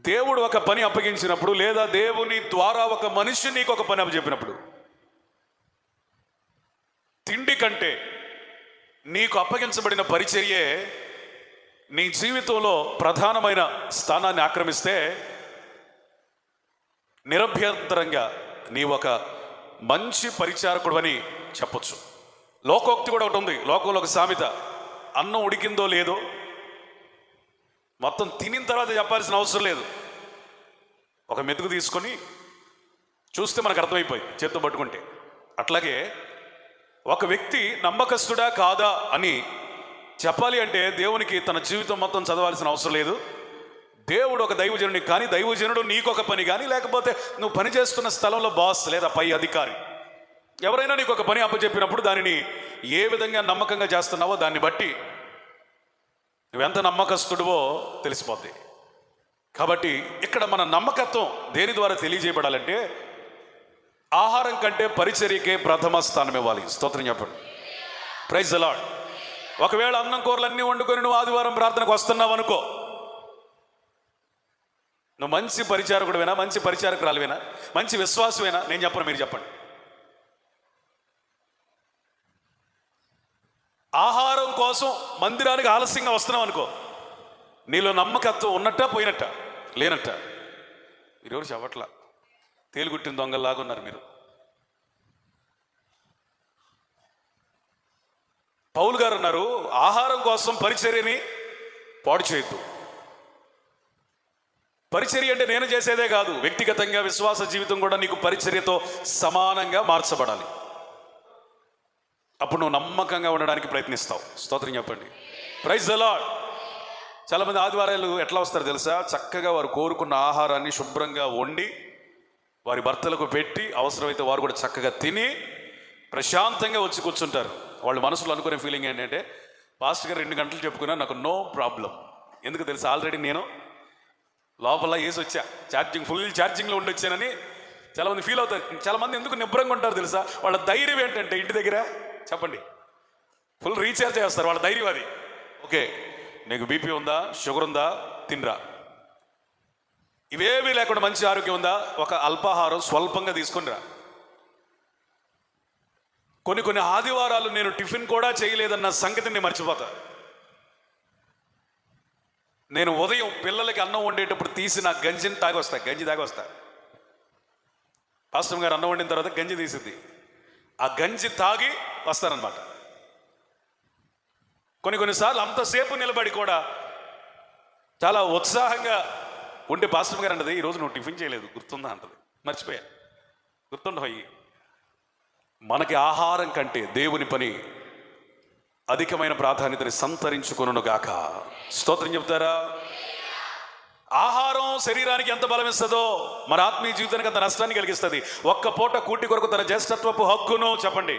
దేవుడు ఒక పని అప్పగించినప్పుడు, లేదా దేవుని ద్వారా ఒక మనిషి నీకు ఒక పని అప్పచెప్పినప్పుడు, తిండి కంటే నీకు అప్పగించబడిన పరిచర్యే నీ జీవితంలో ప్రధానమైన స్థానాన్ని ఆక్రమిస్తే, నిరభ్యంతరంగా నీ ఒక మంచి పరిచారకుడు అని చెప్పొచ్చు. లోకోక్తి కూడా ఒకటి ఉంది. లోకంలో ఒక సామెత, అన్నం ఉడికిందో లేదో మొత్తం తినిన తర్వాత చెప్పాల్సిన అవసరం లేదు. ఒక మెతుకు తీసుకొని చూస్తే మనకు అర్థమైపోయి చేత్తో పట్టుకుంటే. అట్లాగే ఒక వ్యక్తి నమ్మకస్తుడా కాదా అని చెప్పాలి అంటే దేవునికి తన జీవితం మొత్తం చదవాల్సిన అవసరం లేదు. దేవుడు ఒక దైవజనుడికి కానీ, దైవజనుడు నీకొక పని కానీ, లేకపోతే నువ్వు పని చేస్తున్న స్థలంలో బాస్ లేదా పై అధికారి ఎవరైనా నీకు ఒక పని అప్పచెప్పినప్పుడు దానిని ఏ విధంగా నమ్మకంగా చేస్తున్నావో దాన్ని బట్టి నువ్వెంత నమ్మకస్తుడివో తెలిసిపోద్ది. కాబట్టి ఇక్కడ మన నమ్మకత్వం దేని ద్వారా తెలియజేయబడాలంటే, ఆహారం కంటే పరిచర్యకే ప్రథమ స్థానం ఇవ్వాలి. స్తోత్రం చెప్పండి. Praise the Lord. ఒకవేళ అన్నం కూరలు అన్నీ వండుకొని నువ్వు ఆదివారం ప్రార్థనకు వస్తున్నావు అనుకో, నువ్వు మంచి పరిచారకుడువేనా, మంచి పరిచారకురాలువేనా, మంచి విశ్వాసమేనా? నేను చెప్పను, మీరు చెప్పండి. ఆహారం కోసం మందిరానికి ఆలస్యంగా వస్తున్నావు అనుకో, నీలో నమ్మకత్వం ఉన్నట్ట పోయినట్ట లేనట్ట. మీరెవరు చెప్పట్లా, తేలిగుట్టిన దొంగల్లాగా ఉన్నారు మీరు. పౌలు గారు అన్నారు, ఆహారం కోసం పరిచర్యని పాడు చేయొద్దు. పరిచర్య అంటే నేను చేసేదే కాదు, వ్యక్తిగతంగా విశ్వాస జీవితం కూడా నీకు పరిచర్యతో సమానంగా మార్చబడాలి. అప్పుడు నువ్వు నమ్మకంగా ఉండడానికి ప్రయత్నిస్తావు. స్తోత్రం చెప్పండి. Praise the Lord. చాలామంది ఆదివారాలు ఎట్లా వస్తారు తెలుసా? చక్కగా వారు కోరుకున్న ఆహారాన్ని శుభ్రంగా వండి వారి భర్తలకు పెట్టి, అవసరమైతే వారు కూడా చక్కగా తిని ప్రశాంతంగా వచ్చి కూర్చుంటారు. వాళ్ళు మనసులో అనుకునే ఫీలింగ్ ఏంటంటే, పాస్టర్ గారు 2 గంటలు చెప్పుకున్నా నాకు నో ప్రాబ్లం. ఎందుకు తెలుసా? ఆల్రెడీ నేను లోపల వేసి వచ్చా, ఫుల్ ఛార్జింగ్లో ఉండి వచ్చానని చాలామంది ఫీల్ అవుతారు. చాలామంది ఎందుకు నిబ్బరంగా ఉంటారు తెలుసా? వాళ్ళ ధైర్యం ఏంటంటే, ఇంటి దగ్గర చెప్పండి ఫుల్ రీఛార్జ్ చేస్తారు. వాళ్ళ ధైర్యం అది. ఓకే, నీకు బీపీ ఉందా, షుగర్ ఉందా, తినరా. ఇవేమీ లేకుండా మంచి ఆరోగ్యం ఉందా, ఒక అల్పాహారం స్వల్పంగా తీసుకునిరా. కొన్ని ఆదివారాలు నేను టిఫిన్ కూడా చేయలేదన్న సంగతిని మర్చిపోతా. నేను ఉదయం పిల్లలకి అన్నం వండేటప్పుడు తీసి నా గంజి తాగి వస్తా. పాస్టర్ గారు అన్నం వండిన తర్వాత గంజి తీసింది, ఆ గంజి తాగి వస్తారనమాట. కొన్నిసార్లు అంతసేపు నిలబడి కూడా చాలా ఉత్సాహంగా ఉంటే పాస్టర్ గారు అంటది, ఈరోజు నువ్వు టిఫిన్ చేయలేదు గుర్తుందా అంటది. మర్చిపోయా, గుర్తుండవు. మనకి ఆహారం కంటే దేవుని పని అధికమైన ప్రాధాన్యతని సంతరించుకొనును గాక. స్తోత్రం చెప్తారా? ఆహారం శరీరానికి ఎంత బలం ఇస్తుందో మన ఆత్మీయ జీవితానికి అంత నష్టాన్ని కలిగిస్తుంది. ఒక్క పూట కూటి కొరకు తన జ్యేష్ఠత్వపు హక్కును చెప్పండి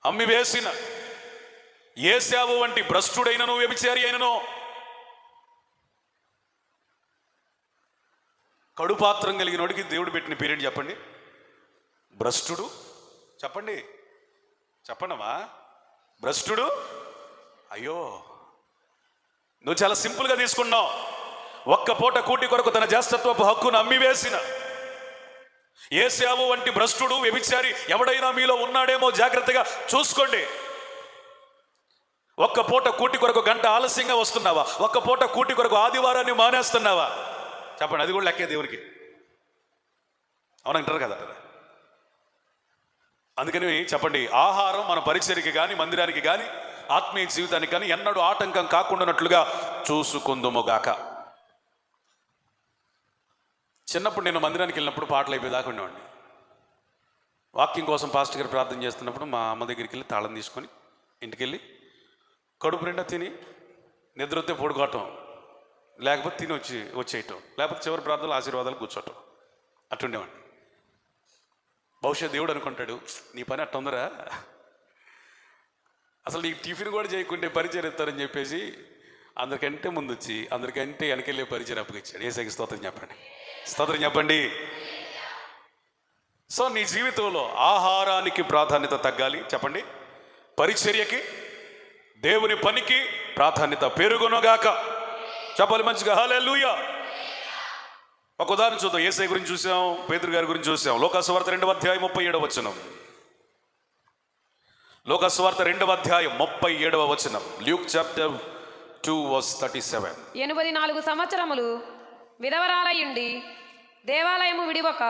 అమ్మివేసిన ఏశావు వంటి భ్రష్టుడైనను వ్యభిచారి అయినను, కడుపాత్రం కలిగినోడికి దేవుడు పెట్టిన పీరియడ్ చెప్పండి భ్రష్టుడు. చెప్పండమ్మా, భ్రష్టుడు. అయ్యో, నువ్వు చాలా సింపుల్గా తీసుకున్నావు. ఒక్క పూట కూటి కొరకు తన జ్యేష్ఠత్వపు హక్కును అమ్మివేసిన ఏశావు వంటి భ్రష్టుడు వ్యభిచారి ఎవడైనా మీలో ఉన్నాడేమో జాగ్రత్తగా చూసుకోండి. ఒక్క పూట కూటి కొరకు గంట ఆలస్యంగా వస్తున్నావా? ఒక్క పూట కూటి కొరకు ఆదివారాన్ని మానేస్తున్నావా? చెప్పండి, అది కూడా లెక్కే దేవునికి. అవునంటారు కదా. అందుకని చెప్పండి, ఆహారం మన పరిచర్యకి కానీ, మందిరానికి కానీ, ఆత్మీయ జీవితానికి కానీ ఎన్నడూ ఆటంకం కాకుండానట్లుగా చూసుకుందుముగాక. చిన్నప్పుడు నేను మందిరానికి వెళ్ళినప్పుడు పాటలు అయిపోయేదాకా ఉండేవాడిని. వాక్యం కోసం పాస్టర్ గారు ప్రార్థన చేస్తున్నప్పుడు మా అమ్మ దగ్గరికి వెళ్ళి తాళం తీసుకొని ఇంటికి వెళ్ళి కడుపు నిండా తిని నిద్ర వస్తే పడుకోవటం, లేకపోతే తిని వచ్చేయటం, లేకపోతే చివరి ప్రార్థనలు ఆశీర్వాదాలు కూర్చోవటం, అట్టుండేవాడిని. బహుశా దేవుడు అనుకుంటాడు, నీ పని అట్ట ఉందరా, అసలు నీకు టిఫిన్ కూడా చేయకుంటే పరిచయం ఇస్తారని చెప్పేసి అందరికంటే ముందు వచ్చి అందరికంటే వెనకెళ్ళే పరిచయం అప్పగిచ్చాడు. యేసుకి స్తోత్రం చెప్పండి. స్తోత్రం చెప్పండి. సో నీ జీవితంలో ఆహారానికి ప్రాధాన్యత తగ్గాలి. చెప్పండి, పరిచర్యకి, దేవుని పనికి ప్రాధాన్యత పెరుగునుగాక. చెప్పాలి మంచిగా హల్లెలూయా. ఒక ఉదాహరణ చూద్దాం. యేసయ్య గురించి చూసాం, పేతురు గారి గురించి చూసాం. లోకాసువార్త 2వ అధ్యాయం 37వ వచనం. లోకాసువార్త 2వ అధ్యాయం 37వ వచనం. Luke chapter 2:37. 84 సంవత్సరములు విధవరాలయుండి దేవాలయము విడివక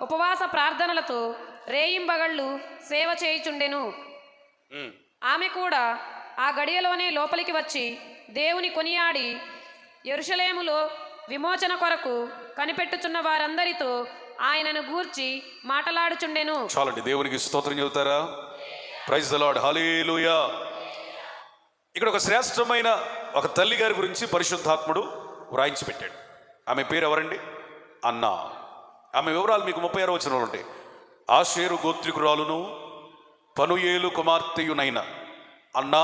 ఉపవాస ప్రార్థనలతో రేయింబగళ్ళు సేవ చేయుచుండెను. ఆమె కూడా ఆ గడియలోనే లోపలికి వచ్చి దేవుని కొనియాడి యెరూషలేములో విమోచన కొరకు కనిపెట్టుచున్న వారందరితో ఆయనను గూర్చి మాటలాడుచుండెను. చాలండి, దేవునికి స్తోత్రం చెబుతారా? ప్రైజ్ ది లార్డ్, హల్లెలూయా. ఇక్కడ ఒక శ్రేష్టమైన ఒక తల్లి గారి గురించి పరిశుద్ధాత్ముడు వ్రాయించి పెట్టాడు. ఆమె పేరు ఎవరండి? అన్నా. ఆమె వివరాలు మీకు 36వ వచనంలో ఉంటాయి. ఆషేరు గోత్రికురాలును పనుయేలు కుమార్తెయునైన అన్నా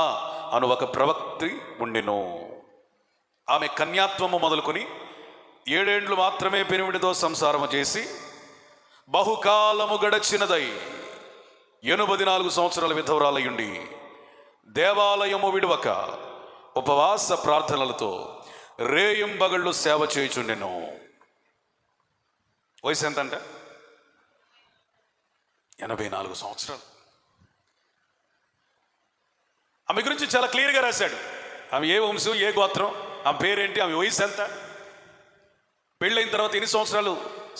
అను ఒక ప్రవక్తి ఉండెను. ఆమె కన్యాత్వము మొదలుకొని 7 ఏండ్లు మాత్రమే పెనిమిడితో సంసారము చేసి బహుకాలము గడచినదై 84 సంవత్సరాల విధవరాలయుండి దేవాలయము విడువక ఉపవాస ప్రార్థనలతో రేయింబగళ్ళు సేవ చేయుచుండెను. వయసు ఎంత అంటే 84 సంవత్సరాలు. ఆమె గురించి చాలా క్లియర్గా రాశాడు. ఆమె ఏ వంశం, ఏ గోత్రం, ఆమె పేరేంటి, ఆమె వయసు ఎంత, పెళ్ళైన తర్వాత ఎన్ని సంవత్సరాలు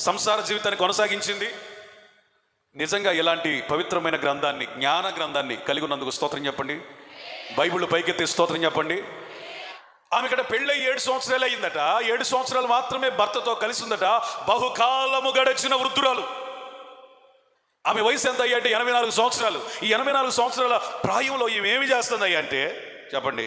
సంసార జీవితాన్ని కొనసాగించింది. నిజంగా ఇలాంటి పవిత్రమైన గ్రంథాన్ని, జ్ఞాన గ్రంథాన్ని కలిగి ఉన్నందుకు స్తోత్రం చెప్పండి. బైబిల్ పైకెత్తి స్తోత్రం చెప్పండి. ఆమె ఇక్కడ పెళ్ళై 7 సంవత్సరాలు అయిందట. 7 సంవత్సరాలు మాత్రమే భర్తతో కలిసి ఉందట. బహుకాలము గడిచిన వృద్ధురాలు. ఆమె వయసు ఎంత అయ్యా అంటే 84 సంవత్సరాలు. ఈ 84 సంవత్సరాల ప్రాయంలో ఈమె ఏమి చేస్తుంది అయ్యా అంటే చెప్పండి,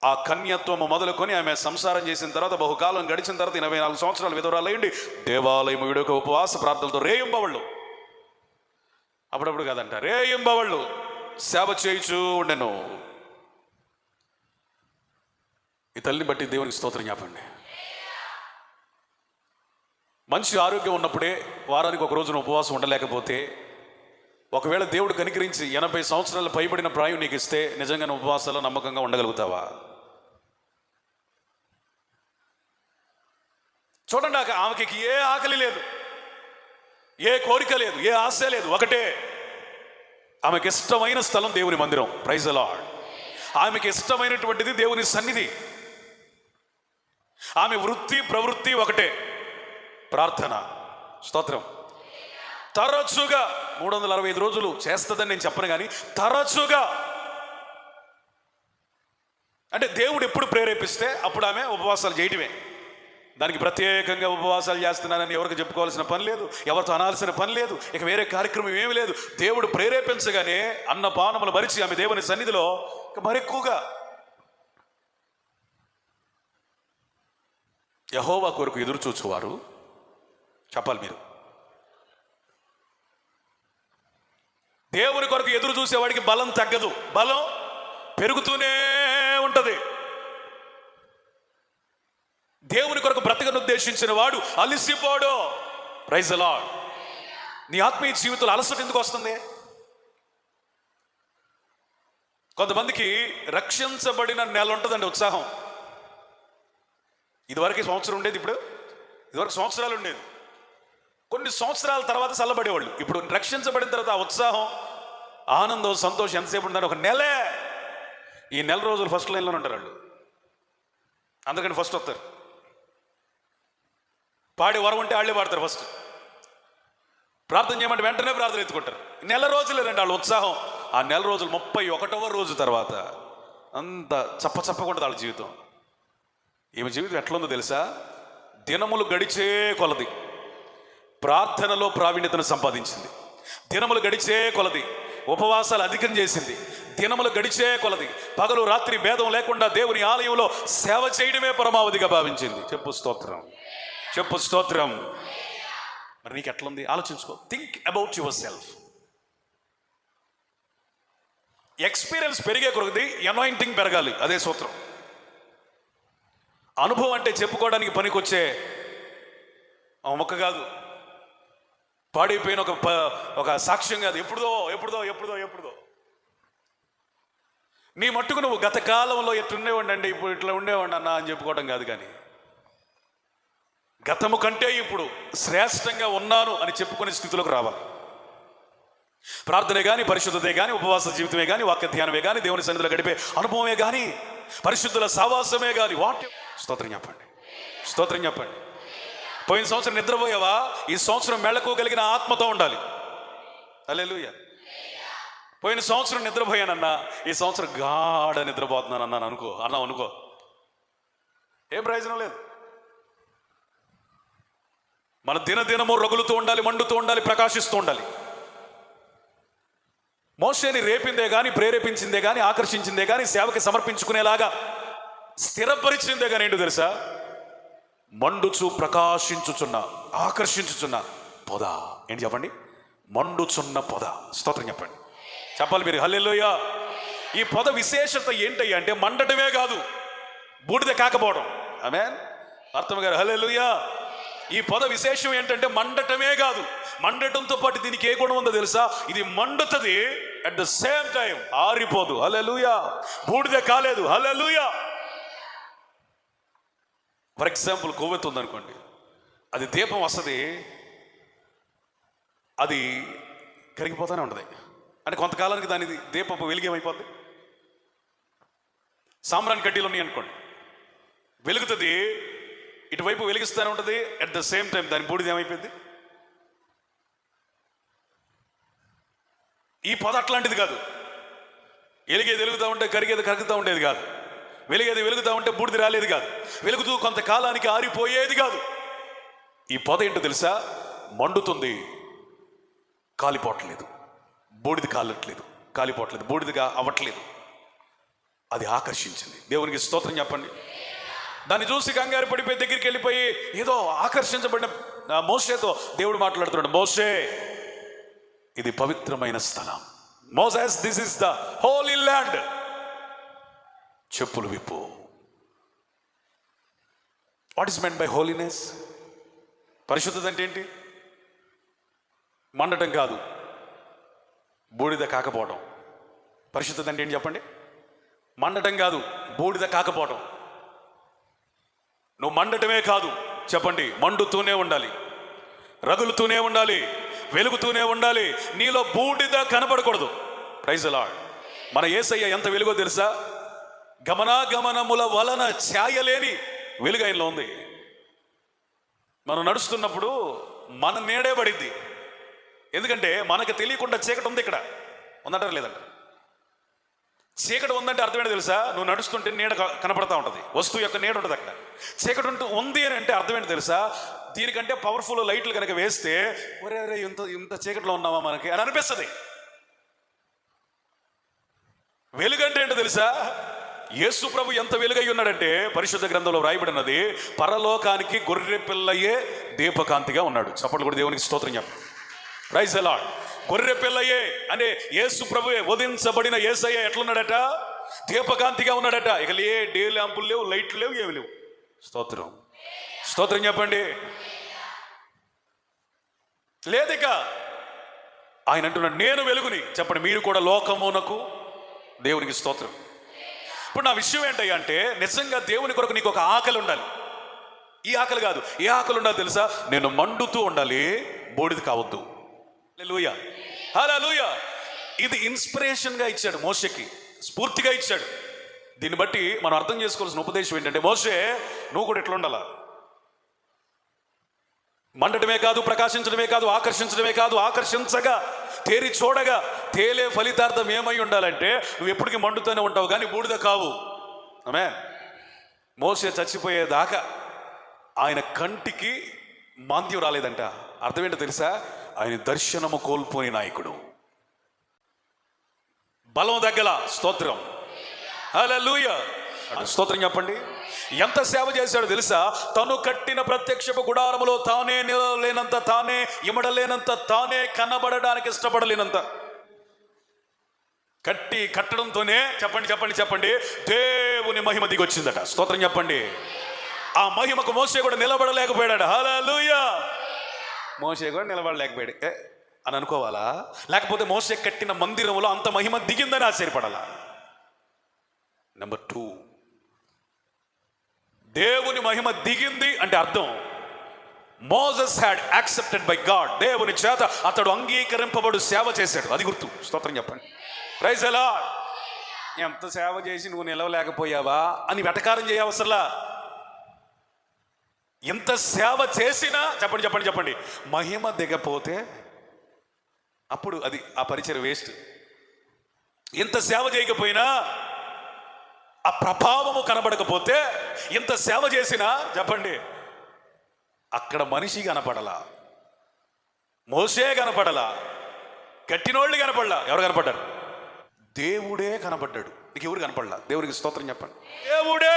ఆ కన్యత్వము మొదలుకొని ఆమె సంసారం చేసిన తర్వాత బహుకాలం గడిచిన తర్వాత 84 సంవత్సరాలు విధవరాలయ్యండి దేవాలయం విడుక ఉపవాస ప్రార్థనలతో రేయింబవళ్ళు, అప్పుడప్పుడు కాదంట, రేయింబవళ్ళు సేవ చేయుచూ ఉండెను. ఈ తల్లిని బట్టి దేవునికి స్తోత్రం చెప్పండి. మంచి ఆరోగ్యం ఉన్నప్పుడే వారానికి ఒక రోజున ఉపవాసం ఉండలేకపోతే, ఒకవేళ దేవుడు కనికరించి 80 సంవత్సరాలు పైబడిన ప్రాయం నీకు ఇస్తే నిజంగా ఉపవాసాలు నమ్మకంగా ఉండగలుగుతావా? చూడండి, ఆమెకి ఏ ఆకలి లేదు, ఏ కోరిక లేదు, ఏ ఆశ లేదు. ఒకటే, ఆమెకి ఇష్టమైన స్థలం దేవుని మందిరం. Praise the Lord. ఆమెకి ఇష్టమైనటువంటిది దేవుని సన్నిధి. ఆమె వృత్తి ప్రవృత్తి ఒకటే, ప్రార్థన. స్తోత్రం. తరచుగా 365 రోజులు చేస్తుందని నేను చెప్పను, కానీ తరచుగా అంటే దేవుడు ఎప్పుడు ప్రేరేపిస్తే అప్పుడు ఆమె ఉపవాసాలు చేయటమే. దానికి ప్రత్యేకంగా ఉపవాసాలు చేస్తున్నానని ఎవరికి చెప్పుకోవాల్సిన పని లేదు, ఎవరితో అనాల్సిన పని లేదు, ఇక వేరే కార్యక్రమం ఏమీ లేదు. దేవుడు ప్రేరేపించగానే అన్నపానములు మరిచి ఆమె దేవుని సన్నిధిలో మరెక్కువగా యెహోవా కొరకు ఎదురు చూచువారు చెప్పాలి. మీరు దేవుని కొరకు ఎదురు చూసేవాడికి బలం తగ్గదు, బలం పెరుగుతూనే ఉంటది. దేవుని కొరకు బ్రతకను ఉద్దేశించిన వాడు అలసిపోడు. Praise the lord. నీ ఆత్మీయ జీవితంలో అలసట ఎందుకు వస్తుంది? కొంతమందికి రక్షించబడిన నెల ఉంటుందండి ఉత్సాహం. ఇదివరకు సంవత్సరం ఉండేది, ఇదివరకు సంవత్సరాలు ఉండేది. కొన్ని సంవత్సరాల తర్వాత చల్లబడేవాళ్ళు. ఇప్పుడు రక్షించబడిన తర్వాత ఆ ఉత్సాహం, ఆనందం, సంతోషం ఎంతసేపు ఉంటుందని ఒక నెలే. ఈ నెల రోజులు ఫస్ట్ లైన్లోనే ఉంటారు వాళ్ళు. అందుకని ఫస్ట్ వస్తారు. పాడే వరం ఉంటే వాళ్ళే పాడతారు ఫస్ట్. ప్రార్థన చేయమంటే వెంటనే ప్రార్థన ఎత్తుకుంటారు. నెల రోజులే రండి వాళ్ళ ఉత్సాహం. ఆ నెల రోజులు 31వ రోజు తర్వాత అంత చప్పకుండా వాళ్ళ జీవితం. ఈమె జీవితం ఎట్లుందో తెలుసా? దినములు గడిచే కొలది ప్రార్థనలో ప్రావీణ్యతను సంపాదించింది. దినములు గడిచే కొలది ఉపవాసాలు అధికం చేసింది. దినములు గడిచే కొలది పగలు రాత్రి భేదం లేకుండా దేవుని ఆలయంలో సేవ చేయడమే పరమావధిగా భావించింది. చెప్పు స్తోత్రం, చెప్పు స్తోత్రం. మరి నీకు ఎట్లుంది ఆలోచించుకో. Think about your self. Experience పెరిగే కొలది అనాయింటింగ్ పెరగాలి. అదే సూత్రం. అనుభవం అంటే చెప్పుకోవడానికి పనికొచ్చే మొక్క కాదు, పాడైపోయిన ఒక సాక్ష్యం కాదు. ఎప్పుడుదో నీ మట్టుకు నువ్వు గత కాలంలో ఎట్లుండేవాడి అండి, ఇప్పుడు ఇట్లా ఉండేవాడి అన్నా అని చెప్పుకోవడం కాదు. కానీ గతము కంటే ఇప్పుడు శ్రేష్టంగా ఉన్నాను అని చెప్పుకునే స్థితిలోకి రావాలి. ప్రార్థనే కానీ, పరిశుద్ధతే కానీ, ఉపవాస జీవితమే కానీ, వాక్య ధ్యానమే కానీ, దేవుని సన్నిధిలో గడిపే అనుభవమే కానీ, పరిశుద్ధుల సావాసమే కానీ, స్తోత్రం చెప్పండి, స్తోత్రం చెప్పండి. పోయిన సంవత్సరం నిద్రపోయావా? ఈ సంవత్సరం మెళకువగలిగిన ఆత్మతో ఉండాలి. హల్లెలూయా. పోయిన సంవత్సరం నిద్రపోయానన్నా, ఈ సంవత్సరం గాఢ నిద్రపోతున్నాను అన్నాను అనుకో, ఏం ప్రయోజనం లేదు. మన దినదినము రగులుతూ ఉండాలి, మండుతూ ఉండాలి, ప్రకాశిస్తూ ఉండాలి. మోషేని రేపిందే కానీ, ప్రేరేపించిందే కానీ, ఆకర్షించిందే కానీ, సేవకి సమర్పించుకునేలాగా స్థిరపరిచిందే కానీ ఏంటో తెలుసా? మండుచు ప్రకాశించుచున్న, ఆకర్షించుచున్న పొద. ఏంటి చెప్పండి? మండుచున్న పొద. స్తోత్రం చెప్పండి, చెప్పాలి మీరు. హల్లెలూయా. ఈ పొద విశేషత ఏంటయ్యా అంటే మండటమే కాదు, బూడిద కాకపోవడం. ఆమేన్. అర్థం గారు హల్లెలూయా. ఈ పొద విశేషం ఏంటంటే మండటమే కాదు, మండటంతో పాటు దీనికి ఏ గుణం ఉందో తెలుసా? ఇది మండుతుంది, అట్ ద సేమ్ టైం ఆరిపోదు. హల్లెలూయా. బూడిద కాలేదు. హల్లెలూయా. ఫర్ ఎగ్జాంపుల్, కొవ్వెత్తు ఉందనుకోండి, అది దీపం వస్తుంది, అది కరిగిపోతూనే ఉంటుంది. అంటే కొంతకాలానికి దాని దీపపు వెలుగేమైపోద్ది. సాంబ్రాణి కడ్డీలు ఉన్నాయి అనుకోండి, వెలుగుతుంది, ఇటువైపు వెలిగిస్తూనే ఉంటుంది, అట్ ద సేమ్ టైం దాని బూడిద ఏమైపోయింది. ఈ పొద అట్లాంటిది కాదు. వెలిగేది వెలుగుతూ ఉంటే కరిగేది కరుగుతూ ఉండేది కాదు. వెలిగేది వెలుగుతూ ఉంటే బూడిద రాలేదు కాదు. వెలుగుతూ కొంతకాలానికి ఆరిపోయేది కాదు. ఈ పొద ఏంటో తెలుసా? మండుతుంది, కాలిపోవట్లేదు. బూడిద కాలిపోవట్లేదు, బూడిదగా అవ్వట్లేదు. అది ఆకర్షించింది. దేవునికి స్తోత్రం చెప్పండి. దాన్ని చూసి కంగారు పడిపోయి దగ్గరికి వెళ్ళిపోయి ఏదో ఆకర్షించబడిన మోషేతో దేవుడు మాట్లాడుతున్నాడు. మోషే, ఇది పవిత్రమైన స్థలం. Moses, this is the holy land. చెప్పులు విప్పు. What is meant by holiness? పరిశుద్ధత అంటే ఏంటి? మండటం కాదు, బూడిద కాకపోవడం. పరిశుద్ధత అంటే ఏంటి చెప్పండి? మండటం కాదు, బూడిద కాకపోవడం. నువ్వు మండటమే కాదు, చెప్పండి, మండుతూనే ఉండాలి, రగులుతూనే ఉండాలి, వెలుగుతూనే ఉండాలి. నీలో బూడిద కనపడకూడదు. Praise the lord. మన యేసయ్య ఎంత వెలుగో తెలుసా? గమనాగమనముల వలన ఛాయలేని వెలుగు ఆయనలో ఉంది. మనం నడుస్తున్నప్పుడు మన నీడే పడిద్ది. ఎందుకంటే మనకు తెలియకుండా చీకటి ఉంది. ఇక్కడ ఉందంటారా లేదంట? చీకటి ఉందంటే అర్థం ఏంటో తెలుసా? నువ్వు నడుస్తుంటే నీడ కనపడతా ఉంటుంది, వస్తువు యొక్క నీడ ఉంటుంది అక్కడ. చీకటి ఉంది అని అంటే అర్థం ఏంటో తెలుసా? దీనికంటే పవర్ఫుల్ లైట్లు కనుక వేస్తే ఒరే ఒరే ఇంత చీకటిలో ఉన్నామా మనకి అని అనిపిస్తుంది. వెలుగంటే ఏంటో తెలుసా? యేసు ప్రభు ఎంత వెలుగై ఉన్నాడంటే పరిశుద్ధ గ్రంథంలో వ్రాయబడినది, పరలోకానికి గొర్రె పిల్లయే దీపకాంతిగా ఉన్నాడు. చప్పట్లు కూడా దేవునికి స్తోత్రం చెప్పండి. Praise the Lord. గొర్రె పిల్లయే అంటే యేసు ప్రభువే, వధించబడిన యేసయ్య ఎట్లున్నాడట? దీపకాంతిగా ఉన్నాడట. ఇక డే ల్యాంపులు లేవు, లైట్లు లేవు, ఏమి లేవు. స్తోత్రం, స్తోత్రం చెప్పండి. లేదు ఇక. ఆయన అంటున్నాడు, నేను వెలుగుని. చెప్పండి, మీరు కూడా లోకమునకు. దేవునికి స్తోత్రం. ఇప్పుడు నా విషయం ఏంటయ్యా అంటే, నిజంగా దేవుని కొరకు నీకు ఒక ఆకలి ఉండాలి. ఈ ఆకలి కాదు, ఏ ఆకలి ఉండాలి తెలుసా? నేను మండుతూ ఉండాలి, బూడిద కావద్దు. హల్లెలూయా, హల్లెలూయా. ఇది ఇన్స్పిరేషన్గా ఇచ్చాడు మోషేకి, స్ఫూర్తిగా ఇచ్చాడు. దీన్ని బట్టి మనం అర్థం చేసుకోవాల్సిన ఉపదేశం ఏంటంటే, మోషే నువ్వు కూడా ఎట్లా ఉండాలా? మండటమే కాదు, ప్రకాశించడమే కాదు, ఆకర్షించడమే కాదు, ఆకర్షించగా, తేరి చూడగా తేలే ఫలితార్థం ఏమై ఉండాలంటే నువ్వు ఎప్పటికీ మండుతూనే ఉంటావు కానీ బూడిద కావు. ఆమేన్. మోషే చచ్చిపోయేదాకా ఆయన కంటికి మాంద్యం రాలేదంట. అర్థమేంటో తెలుసా? ఆయన దర్శనము కోల్పోని నాయకుడు. బలం దగ్గల. స్తోత్రం, హల్లెలూయా. స్తోత్రం చెప్పండి. ఎంత సేవ చేశాడో తెలుసా? తను కట్టిన ప్రత్యక్షపు గుడారములో తానే నిలవలేనంత, తానే ఇమడలేనంత, తానే కనబడడానికి ఇష్టపడలేనంత కట్టడంతోనే చెప్పండి చెప్పండి చెప్పండి దేవుని మహిమ దిగొచ్చిందట. స్తోత్రం చెప్పండి. ఆ మహిమకు మోషే కూడా నిలబడలేకపోయాడు. హల్లెలూయా. మోషే కూడా నిలబడలేకపోయాడు అని అనుకోవాలా? లేకపోతే మోషే కట్టిన మందిరంలో అంత మహిమ దిగిందని ఆశ్చర్యపడాలా? నెంబర్ 2, దేవుని మహిమ దిగింది అంటే అర్థం Moses had accepted by God. దేవుని చేత అతడు అంగీకరింపబడు సేవ చేశాడు. అది గుర్తు. స్తోత్రం చెప్పండి. ప్రైజ్ ఎలా. ఎంత సేవ చేసి నువ్వు నిలవలేకపోయావా అని వెటకారం చేయవసరలా. ఎంత సేవ చేసినా చెప్పండి చెప్పండి చెప్పండి మహిమ దిగపోతే అప్పుడు అది ఆ పరిచయం వేస్ట్. ఎంత సేవ చేయకపోయినా, ఆ ప్రభావము కనబడకపోతే, ఎంత సేవ చేసినా చెప్పండి అక్కడ మనిషి కనపడలా, మోసే కనపడలా, కట్టినోళ్ళు కనపడలా. ఎవరు కనపడ్డారు? దేవుడే కనపడ్డాడు. నీకు ఎవరు కనపడలా? దేవుడికి స్తోత్రం చెప్పండి. దేవుడే.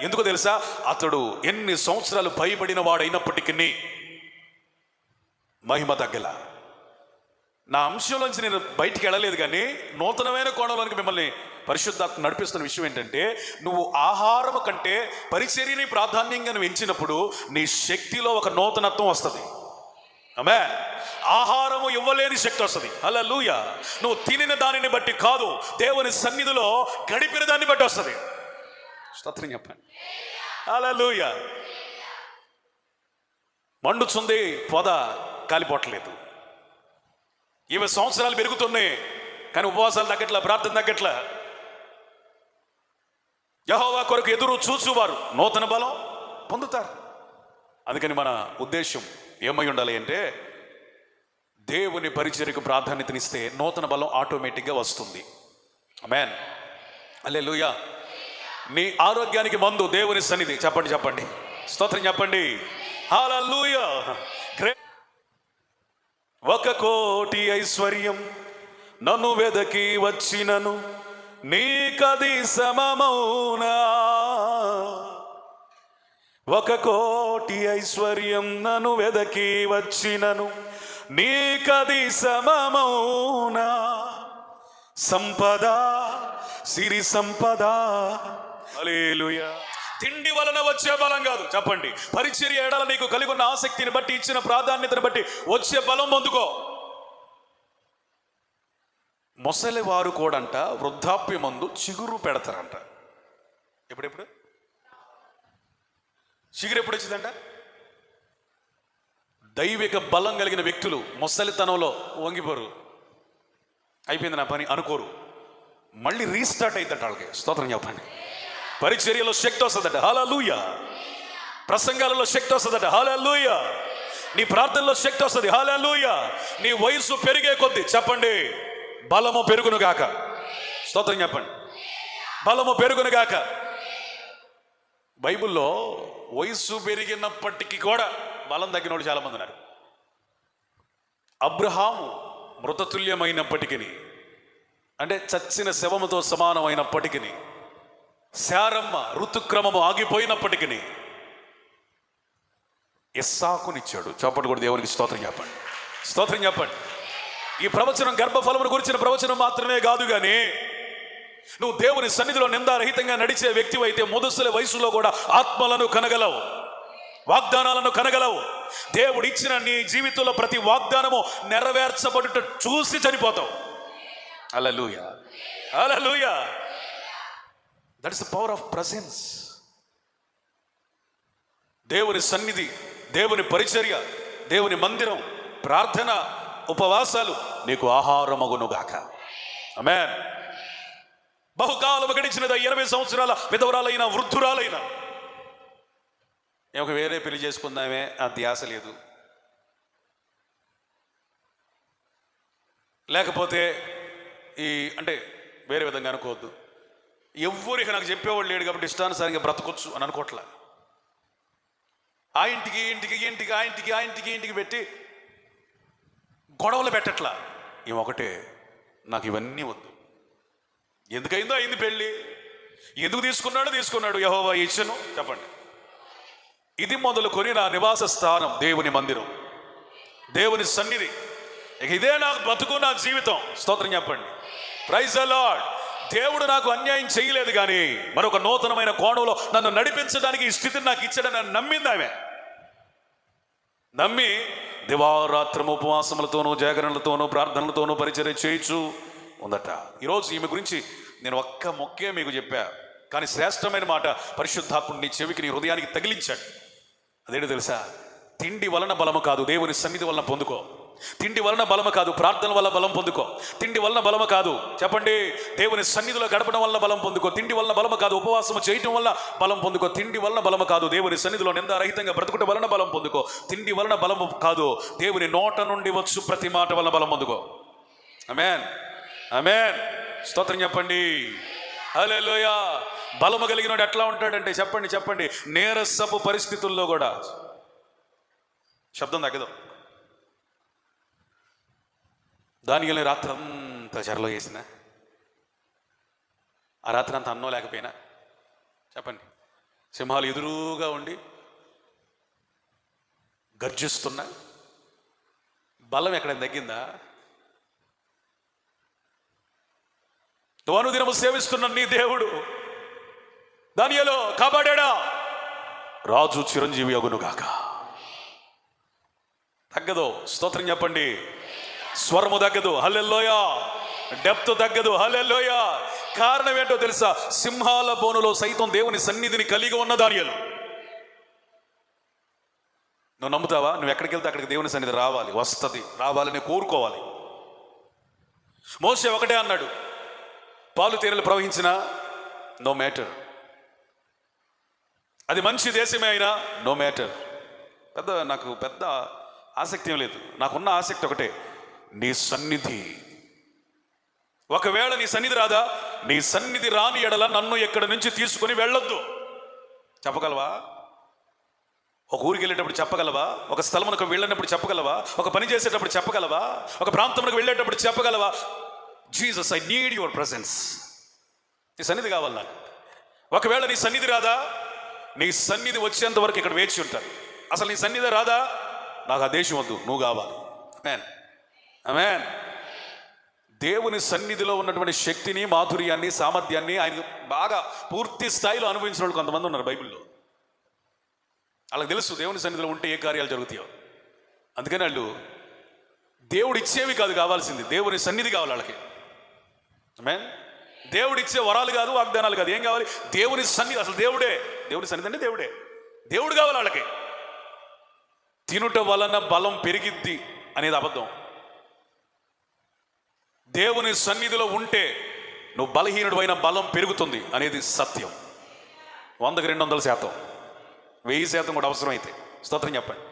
ఎందుకు తెలుసా? అతడు ఎన్ని సంవత్సరాలు భయపడిన వాడైనప్పటికీ మహిమ తగ్గల. నా అంశంలోంచి నేను బయటికి వెళ్ళలేదు, కానీ నూతనమైన కోణంలోనికి మిమ్మల్ని పరిశుద్ధాత్మ నడిపిస్తున్న విషయం ఏంటంటే, నువ్వు ఆహారం కంటే పరిచర్యని ప్రాధాన్యంగా నువ్వు ఎంచినప్పుడు నీ శక్తిలో ఒక నూతనత్వం వస్తుంది. ఆమేన్. ఆహారము ఇవ్వలేని శక్తి వస్తుంది. హల్లెలూయా. నువ్వు తినిన దానిని బట్టి కాదు, దేవుని సన్నిధిలో గడిపిన దాన్ని బట్టి వస్తుంది. స్తోత్రం చెప్పండి. హల్లెలూయా. మండుచుంది, పొద కాలిపోవట్లేదు. ఇవి సంవత్సరాలు పెరుగుతున్నాయి, కానీ ఉపవాసాలు తగ్గట్ల, ప్రార్థన తగ్గట్ల. యెహోవా కొరకు ఎదురు చూచువారు నూతన బలం పొందుతారు. అందుకని మన ఉద్దేశం ఏమై ఉండాలి అంటే, దేవుని పరిచర్యకు ప్రాధాన్యతనిస్తే నూతన బలం ఆటోమేటిక్గా వస్తుంది. ఆమేన్. హల్లెలూయా. నీ ఆరోగ్యానికి మందు దేవుని సన్నిధి. చెప్పండి చెప్పండి స్తోత్రం చెప్పండి. హల్లెలూయా. ఒక కోటి ఐశ్వర్యం నన్ను వెదకి వచ్చినను నీకది సమమౌనా. ఒక కోటి ఐశ్వర్యం నన్ను వెదకి వచ్చినను నీకది సమమౌనా. సంపద, సిరి సంపద. హల్లెలూయా. తిండి వలన వచ్చే బలం కాదు. చెప్పండి. పరిచర్య ఎడల నీకు కలిగి ఉన్న ఆసక్తిని బట్టి, ఇచ్చిన ప్రాధాన్యతను బట్టి వచ్చే బలం పొందుకో. ముసలి వారు కూడంట వృద్ధాప్య మందు చిగురు పెడతారంట. ఎప్పుడెప్పుడు చిగురు ఎప్పుడు వచ్చిందంట? దైవిక బలం కలిగిన వ్యక్తులు ముసలితనంలో వంగిపోరు, అయిపోయింది నా పని అనుకోరు, మళ్ళీ రీస్టార్ట్ అవుతుంట వాళ్ళకి. స్తోత్రం చెప్పండి. పరిచర్యలో శక్తి వస్తుందట. హల్లెలూయా. ప్రసంగాలలో శక్తి వస్తుందట. హల్లెలూయా. నీ ప్రార్థనలో శక్తి వస్తుంది. హల్లెలూయా. నీ వయసు పెరిగే కొద్దీ చెప్పండి బలము పెరుగును గాక. స్తోత్రం చెప్పండి. బలము పెరుగును గాక. బైబిల్లో వయసు పెరిగినప్పటికీ కూడా బలం తగ్గిన వాళ్ళు చాలా మంది ఉన్నారు. అబ్రహాము మృతతుల్యమైనప్పటికీ, అంటే చచ్చిన శవముతో సమానమైనప్పటికీ, శారమ్మ ఋతుక్రమము ఆగిపోయినప్పటికీ ఇస్సాకునిచ్చాడు. చప్పటి కూడా దేవునికి స్తోత్రం చెప్పండి. స్తోత్రం చెప్పండి. ఈ ప్రవచనం గర్భఫలమును గురించిన ప్రవచనం మాత్రమే కాదు, కానీ నువ్వు దేవుని సన్నిధిలో నిందారహితంగా నడిచే వ్యక్తి అయితే ముదుసలి వయసులో కూడా ఆత్మలను కనగలవు, వాగ్దానాలను కనగలవు. దేవుడు ఇచ్చిన నీ జీవితంలో ప్రతి వాగ్దానము నెరవేర్చబడుట చూసి చనిపోతావు. Hallelujah. Hallelujah. That is the power of presence. దేవుని సన్నిధి, దేవుని పరిచర్య, దేవుని మందిరం, ప్రార్థన, ఉపవాసాలు నీకు ఆహారమగునుగాక. ఆమేన్. బహుకాలము గడిచినది 20 సంవత్సరాల విధవరాలైన వృద్ధురాలైన ఒక వేరే పెళ్లి చేసుకుందామే ఆ ధ్యాస లేదు, లేకపోతే ఈ అంటే వేరే విధంగా అనుకోవద్దు, ఎవ్వరికి నాకు చెప్పేవాళ్ళు లేడు కాబట్టి ఇష్టానుసారంగా బ్రతకొచ్చు అని అనుకోవట్లా. ఆ ఇంటికి ఇంటికి ఇంటికి ఆ ఇంటికి ఆ ఇంటికి ఇంటికి పెట్టి గొడవలు పెట్టట్లా. ఒకటే, నాకు ఇవన్నీ వద్దు. ఎందుకైందో అయింది పెళ్ళి, ఎందుకు తీసుకున్నాడు యెహోవా ఇచ్చెను. చెప్పండి. ఇది మొదలుకొని నా నివాస స్థానం దేవుని మందిరం, దేవుని సన్నిధి. ఇక ఇదే నాకు బతుకు, నా జీవితం. స్తోత్రం చెప్పండి. Praise the Lord. దేవుడు నాకు అన్యాయం చేయలేదు, కానీ మరొక నూతనమైన కోణంలో నన్ను నడిపించడానికి ఈ స్థితిని నాకు ఇచ్చాడని నన్ను నమ్మింది ఆమె. నమ్మి దివారాత్రము ఉపవాసములతోనూ జాగరణలతోనూ ప్రార్థనలతోనూ పరిచర్య చేయొచ్చు ఉందట. ఈరోజు ఈమె గురించి నేను ఒక్క మొక్కే మీకు చెప్పా, కానీ శ్రేష్టమైన మాట పరిశుద్ధాత్ముడు నీ చెవికి, నీ హృదయానికి తగిలించాడు. అదేంటో తెలుసా? తిండి వలన బలము కాదు, దేవుని సన్నిధి వలన పొందుకో. తిండి వలన బలము కాదు, ప్రార్థన వల్ల బలం పొందుకో. తిండి వలన బలము కాదు, చెప్పండి, దేవుని సన్నిధిలో గడపడం వల్ల బలం పొందుకో. తిండి వలన బలము కాదు, ఉపవాసము చేయటం వల్ల బలం పొందుకో. తిండి వలన బలము కాదు, దేవుని సన్నిధిలో నిందారహితంగా బ్రతుకుట వలన బలం పొందుకో. తిండి వలన బలము కాదు, దేవుని నోట నుండి వచ్చు ప్రతి మాట వలన బలం పొందుకో. ఆమేన్, ఆమేన్, స్తోత్రం చెప్పండి. హల్లెలూయా. బలము కలిగినోడు ఎట్లా ఉంటాడంటే చెప్పండి, చెప్పండి, నీరసపు పరిస్థితుల్లో కూడా శబ్దం తగ్గదు. దానియేలు రాత్రి అంతా చెరలో వేసిన, ఆ రాత్రి అంతా అన్నం లేకపోయినా, చెప్పండి, సింహాలు ఎదురుగా ఉండి గర్జిస్తున్నా, బలం ఎక్కడైనా తగ్గిందా? అనుదినము సేవిస్తున్న నీ దేవుడు దానియేలు కాపాడా. రాజు చిరంజీవి అగునుగాక. తగ్గదు, స్తోత్రం చెప్పండి. స్వరము తగ్గదు, హల్లెలూయా. డెప్త్ తగ్గదు, హల్లెలూయా. కారణం ఏంటో తెలుసా? సింహాల బోనులో సైతం దేవుని సన్నిధిని కలిగి ఉన్న దానియేలు. నువ్వు నమ్ముతావా? నువ్వు ఎక్కడికి వెళ్తే అక్కడికి దేవుని సన్నిధి రావాలి, వస్తుంది, రావాలని కోరుకోవాలి. మోషే ఒకటే అన్నాడు, పాలు తేనెలు ప్రవహించినా నో మ్యాటర్, అది మంచి దేశమే అయినా నో మ్యాటర్. నాకు పెద్ద ఆసక్తి ఏం లేదు. నాకున్న ఆసక్తి ఒకటే, నీ సన్నిధి. ఒకవేళ నీ సన్నిధి రాదా, నీ సన్నిధి రాని ఎడల నన్ను ఎక్కడి నుంచి తీసుకొని వెళ్ళొద్దు. చెప్పగలవా? ఒక ఊరికి వెళ్ళేటప్పుడు చెప్పగలవా? ఒక స్థలమునకు వెళ్ళినప్పుడు చెప్పగలవా? ఒక పని చేసేటప్పుడు చెప్పగలవా? ఒక ప్రాంతమునకు వెళ్ళేటప్పుడు చెప్పగలవా? Jesus, I need your presence. నీ సన్నిధి కావాలి నాకు. ఒకవేళ నీ సన్నిధి రాదా, నీ సన్నిధి వచ్చేంత వరకు ఇక్కడ వేచి ఉంటాను. అసలు నీ సన్నిధి రాదా, నాకు ఆ దేశం వద్దు, నువ్వు కావాలి. ఆమేన్, ఆమేన్. దేవుని సన్నిధిలో ఉన్నటువంటి శక్తిని, మాధుర్యాన్ని, సామర్థ్యాన్ని ఆయన బాగా పూర్తి స్థాయిలో అనుభవించిన వాళ్ళు కొంతమంది ఉన్నారు బైబిల్లో. వాళ్ళకి తెలుసు దేవుని సన్నిధిలో ఉంటే ఏ కార్యాలు జరుగుతాయో. అందుకని వాళ్ళు దేవుడు ఇచ్చేవి కాదు కావాల్సింది, దేవుని సన్నిధి కావాలి వాళ్ళకి. ఆమేన్. దేవుడు ఇచ్చే వరాలు కాదు, వాగ్దానాలు కాదు, ఏం కావాలి? దేవుని సన్నిధి. అసలు దేవుడే, దేవుని సన్నిధి అంటే దేవుడే, దేవుడు కావాలి వాళ్ళకి. తినుట వలన బలం పెరిగిద్ది అనేది అబద్ధం. దేవుని సన్నిధిలో ఉంటే నువ్వు బలహీనుడు అయిన బలం పెరుగుతుంది అనేది సత్యం. 100కి 200%, 1000% కూడా అవసరమైతే. స్తోత్రం చెప్పండి.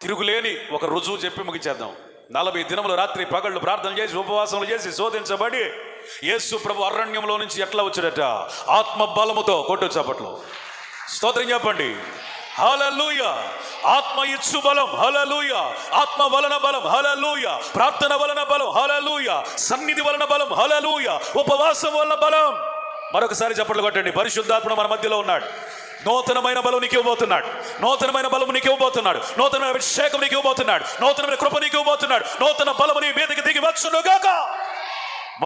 తిరుగులేని ఒక రుజువు చెప్పి ముగించేద్దాం. 40 దినములు రాత్రి పగళ్ళు ప్రార్థన చేసి ఉపవాసములు చేసి శోధించబడి యేసు ప్రభు అరణ్యంలో నుంచి ఎట్లా వచ్చాడట? ఆత్మ బలముతో. కొట్టు చప్పట్లు, స్తోత్రం చెప్పండి. హల్లెలూయా. ఆత్మ ఇచ్చు బలం, హల్లెలూయా. ఆత్మ వలన బలం, హల్లెలూయా. ప్రార్థన వలన బలం, హల్లెలూయా. సన్నిధి వలన బలం, హల్లెలూయా. ఉపవాసం వలన బలం. మరొకసారి చప్పట్లు కొట్టండి. పరిశుద్ధాత్మ మన మధ్యలో ఉన్నాడు. నూతనమైన బలం నీకు ఇవ్వబోతున్నాడు. నూతనమైన బలం నీకు ఇవ్వబోతున్నాడు. నూతనమైన అభిషేకం నీకు ఇవ్వబోతున్నాడు. నూతనమైన కృప నీకు ఇవ్వబోతున్నాడు. నూతన బలము నీ మీదకి దిగి వచ్చునుగాక.